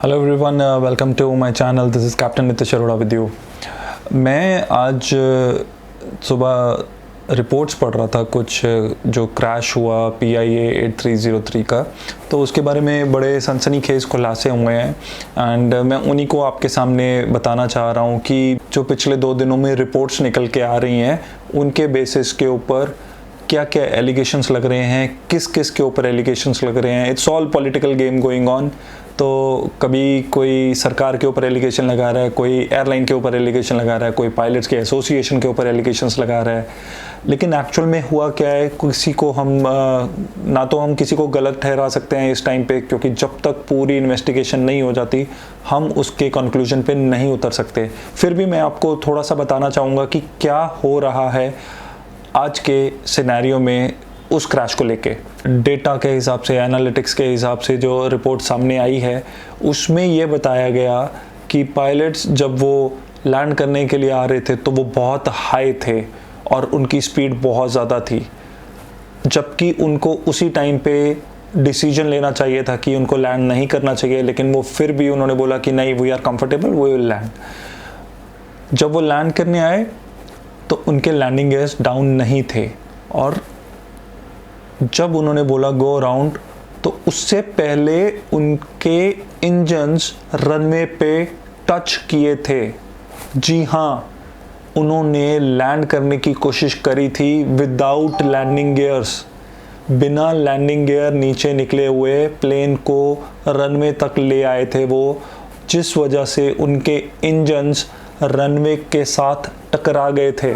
Hello everyone, welcome to my channel. This is captain Nitish Arora with you. मैं आज सुबह reports पढ़ रहा था कुछ जो क्रैश हुआ PIA 8303 का, तो उसके बारे में बड़े सनसनीखेज खुलासे हुए हैं एंड मैं उन्हीं को आपके सामने बताना चाह रहा हूँ कि जो पिछले 2 दिनों में रिपोर्ट्स निकल के आ रही हैं उनके बेसिस के ऊपर क्या क्या एलिगेशंस लग रहे हैं, किस किस के ऊपर एलिगेशंस लग रहे हैं। It's all political game going on. तो कभी कोई सरकार के ऊपर एलिगेशन लगा रहा है, कोई एयरलाइन के ऊपर एलिगेशन लगा रहा है, कोई पायलट्स के एसोसिएशन के ऊपर एलिगेशंस लगा रहा है। लेकिन एक्चुअल में हुआ क्या है, किसी को हम ना तो हम किसी को गलत ठहरा सकते हैं इस टाइम पे, क्योंकि जब तक पूरी इन्वेस्टिगेशन नहीं हो जाती हम उसके कंक्लूजन पे नहीं उतर सकते। फिर भी मैं आपको थोड़ा सा बताना चाहूँगा कि क्या हो रहा है आज के सिनेरियो में उस क्रैश को लेके। डेटा के हिसाब से, एनालिटिक्स के हिसाब से जो रिपोर्ट सामने आई है उसमें ये बताया गया कि पायलट्स जब वो लैंड करने के लिए आ रहे थे तो वो बहुत हाई थे और उनकी स्पीड बहुत ज़्यादा थी, जबकि उनको उसी टाइम पे डिसीजन लेना चाहिए था कि उनको लैंड नहीं करना चाहिए, लेकिन वो फिर भी उन्होंने बोला कि नहीं, we are comfortable, we will land. जब वो लैंड करने आए तो उनके लैंडिंग गियर्स डाउन नहीं थे और जब उन्होंने बोला गो अराउंड तो उससे पहले उनके इंजन्स रनवे पे टच किए थे। जी हाँ, उन्होंने लैंड करने की कोशिश करी थी विदाउट लैंडिंग गियर्स। बिना लैंडिंग गियर नीचे निकले हुए प्लेन को रनवे तक ले आए थे वो, जिस वजह से उनके इंजन्स रनवे के साथ टकरा गए थे।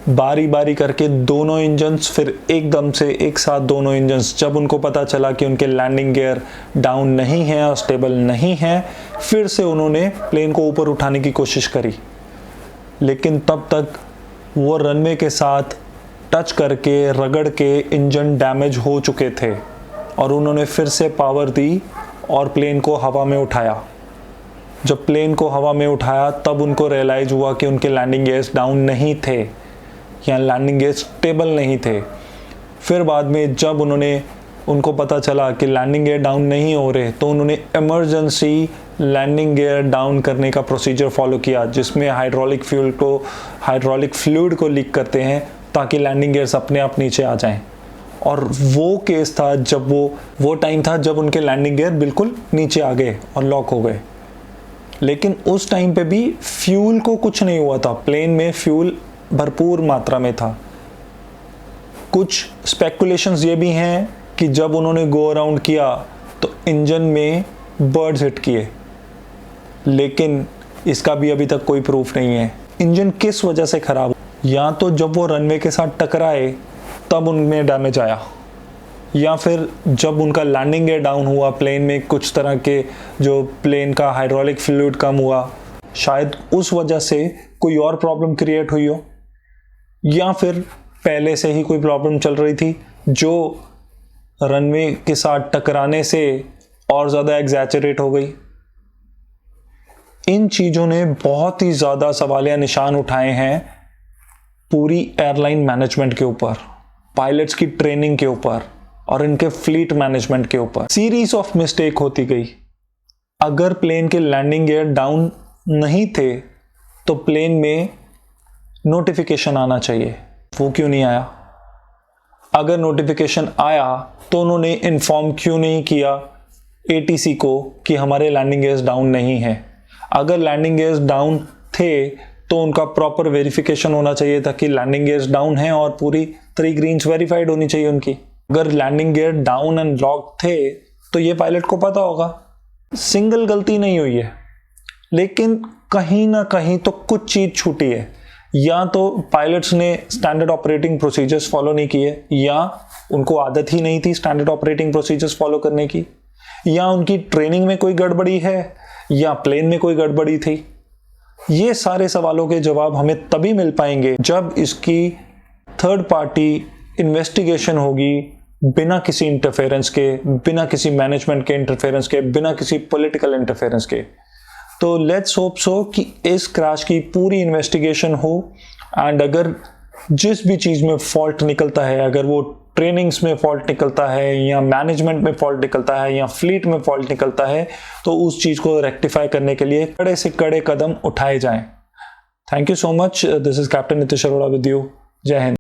बारी बारी करके दोनों इंजन्स, फिर एकदम से एक साथ दोनों इंजन्स, जब उनको पता चला कि उनके लैंडिंग गियर डाउन नहीं है और स्टेबल नहीं है, फिर से उन्होंने प्लेन को ऊपर उठाने की कोशिश करी, लेकिन तब तक वो रनवे के साथ टच करके रगड़ के इंजन डैमेज हो चुके थे और उन्होंने फिर से पावर दी और प्लेन को हवा में उठाया। जब प्लेन को हवा में उठाया तब उनको रियलाइज़ हुआ कि उनके लैंडिंग गियर्स डाउन नहीं थे या लैंडिंग गियर्स स्टेबल नहीं थे। फिर बाद में जब उनको पता चला कि लैंडिंग गियर डाउन नहीं हो रहे तो उन्होंने इमरजेंसी लैंडिंग गियर डाउन करने का प्रोसीजर फॉलो किया, जिसमें हाइड्रोलिक फ्लूइड को लीक करते हैं ताकि लैंडिंग गियर्स अपने आप नीचे आ जाएं। और वो केस था जब वो टाइम था जब उनके लैंडिंग गियर बिल्कुल नीचे आ गए और लॉक हो गए। लेकिन उस टाइम पे भी फ्यूल को कुछ नहीं हुआ था, प्लेन में फ्यूल भरपूर मात्रा में था। कुछ स्पेकुलेशंस ये भी हैं कि जब उन्होंने गो अराउंड किया तो इंजन में बर्ड्स हिट किए, लेकिन इसका भी अभी तक कोई प्रूफ नहीं है। इंजन किस वजह से खराब, या तो जब वो रनवे के साथ टकराए तब उनमें डैमेज आया, या फिर जब उनका लैंडिंग गियर डाउन हुआ प्लेन में कुछ तरह के जो प्लेन का हाइड्रोलिक फ्लूइड कम हुआ, शायद उस वजह से कोई और प्रॉब्लम क्रिएट हुई हो, या फिर पहले से ही कोई प्रॉब्लम चल रही थी जो रनवे के साथ टकराने से और ज़्यादा एग्जैचरेट हो गई। इन चीज़ों ने बहुत ही ज़्यादा सवालिया निशान उठाए हैं पूरी एयरलाइन मैनेजमेंट के ऊपर, पायलट्स की ट्रेनिंग के ऊपर और इनके फ्लीट मैनेजमेंट के ऊपर। सीरीज ऑफ मिस्टेक होती गई। अगर प्लेन के लैंडिंग गियर डाउन नहीं थे तो प्लेन में नोटिफिकेशन आना चाहिए, वो क्यों नहीं आया? अगर नोटिफिकेशन आया तो उन्होंने इन्फॉर्म क्यों नहीं किया ATC को कि हमारे लैंडिंग गियर्स डाउन नहीं है? अगर लैंडिंग गियर्स डाउन थे तो उनका प्रॉपर वेरिफिकेशन होना चाहिए था कि लैंडिंग गियर्स डाउन हैं और पूरी 3 ग्रीन्स वेरीफाइड होनी चाहिए उनकी। अगर landing gear down and lock थे तो ये पायलट को पता होगा। सिंगल गलती नहीं हुई है, लेकिन कहीं ना कहीं तो कुछ चीज छूटी है। या तो पायलट्स ने स्टैंडर्ड ऑपरेटिंग प्रोसीजर्स फॉलो नहीं किए, या उनको आदत ही नहीं थी स्टैंडर्ड ऑपरेटिंग प्रोसीजर्स फॉलो करने की, या उनकी ट्रेनिंग में कोई गड़बड़ी है, या प्लेन में कोई गड़बड़ी थी। ये सारे सवालों के जवाब हमें तभी मिल पाएंगे जब इसकी थर्ड पार्टी इन्वेस्टिगेशन होगी, बिना किसी इंटरफेरेंस के, बिना किसी मैनेजमेंट के इंटरफेरेंस के, बिना किसी पॉलिटिकल इंटरफेरेंस के। तो लेट्स होप सो कि इस क्रैश की पूरी इन्वेस्टिगेशन हो एंड अगर जिस भी चीज़ में फॉल्ट निकलता है, अगर वो ट्रेनिंग्स में फॉल्ट निकलता है या मैनेजमेंट में फॉल्ट निकलता है या फ्लीट में फॉल्ट निकलता है, तो उस चीज़ को रेक्टिफाई करने के लिए कड़े से कड़े कदम उठाए जाएं। Thank you so much. This is captain Nitish Arora with you. जय हिंद।